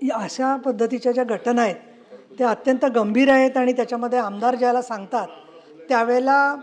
या अशा पद्धतीच्या ज्या घटना आहेत त्या अत्यंत गंभीर आहेत आणि त्याच्यामध्ये आमदार ज्याला सांगतात त्यावेळेला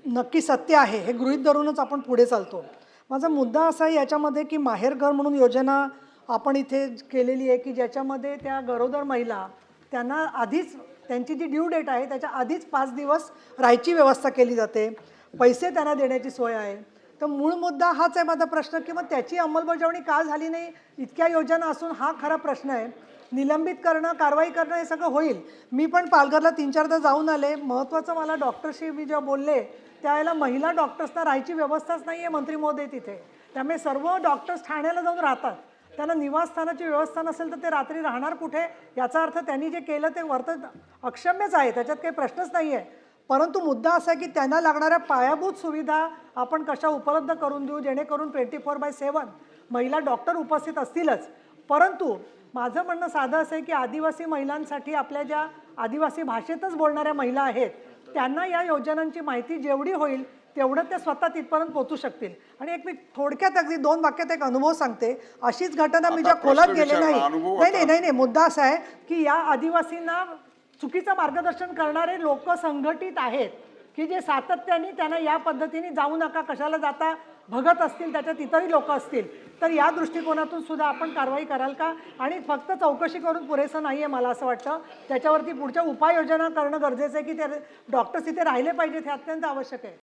नक्की सत्य आहे हे गृहीत धरूनच आपण पुढे चालतो. माझा मुद्दा असा आहे याच्यामध्ये की माहेरघर म्हणून योजना आपण इथे केलेली आहे की ज्याच्यामध्ये त्या गरोदर महिला त्यांना आधीच त्यांची जी ड्यू डेट आहे त्याच्या आधीच 5 दिवस राहायची व्यवस्था केली जाते, पैसे त्यांना देण्याची सोय आहे. तर मूळ मुद्दा हाच आहे माझा प्रश्न की मग त्याची अंमलबजावणी का झाली नाही. इतक्या योजना असून हा खरा प्रश्न आहे. निलंबित करणं, कारवाई करणं हे सगळं होईल. मी पण पालघरला 3-4दा जाऊन आले. महत्त्वाचं मला डॉक्टरशी मी जेव्हा बोलले त्यावेळेला महिला डॉक्टर्सना राहायची व्यवस्थाच नाही आहे मंत्री महोदय तिथे. त्यामुळे सर्व डॉक्टर्स ठाण्याला जाऊन राहतात. त्यांना निवासस्थानाची व्यवस्था नसेल तर ते रात्री राहणार कुठे. याचा अर्थ त्यांनी जे केलं ते अक्षम्यच आहे, त्याच्यात काही प्रश्नच नाही आहे. परंतु मुद्दा असा आहे की त्यांना लागणाऱ्या पायाभूत सुविधा आपण कशा उपलब्ध करून देऊ जेणेकरून 24/7 महिला डॉक्टर उपस्थित असतीलच. परंतु माझं म्हणणं साधं असं आहे की आदिवासी महिलांसाठी आपल्या ज्या आदिवासी भाषेतच बोलणाऱ्या महिला आहेत त्यांना या योजनांची माहिती जेवढी होईल तेवढं त्या स्वतः तिथपर्यंत पोहोचू शकतील. आणि एक मी थोडक्यात अगदी 2 वाक्यात एक अनुभव सांगते. अशीच घटना मी ज्या खोलात गेले नाही, मुद्दा असा आहे की या आदिवासींना चुकीचं मार्गदर्शन करणारे लोक संघटित आहेत की जे सातत्याने त्यांना या पद्धतीने जाऊ नका, कशाला जाता भगत असतील, त्याच्यात इतरही लोक असतील. तर या दृष्टिकोनातून सुद्धा आपण कारवाई कराल का. आणि फक्त चौकशी करून पुरेसं नाही आहे मला असं वाटतं. त्याच्यावरती पुढच्या उपाययोजना करणं गरजेचं आहे की ते डॉक्टर्स इथे राहिले पाहिजेत, हे अत्यंत आवश्यक आहे.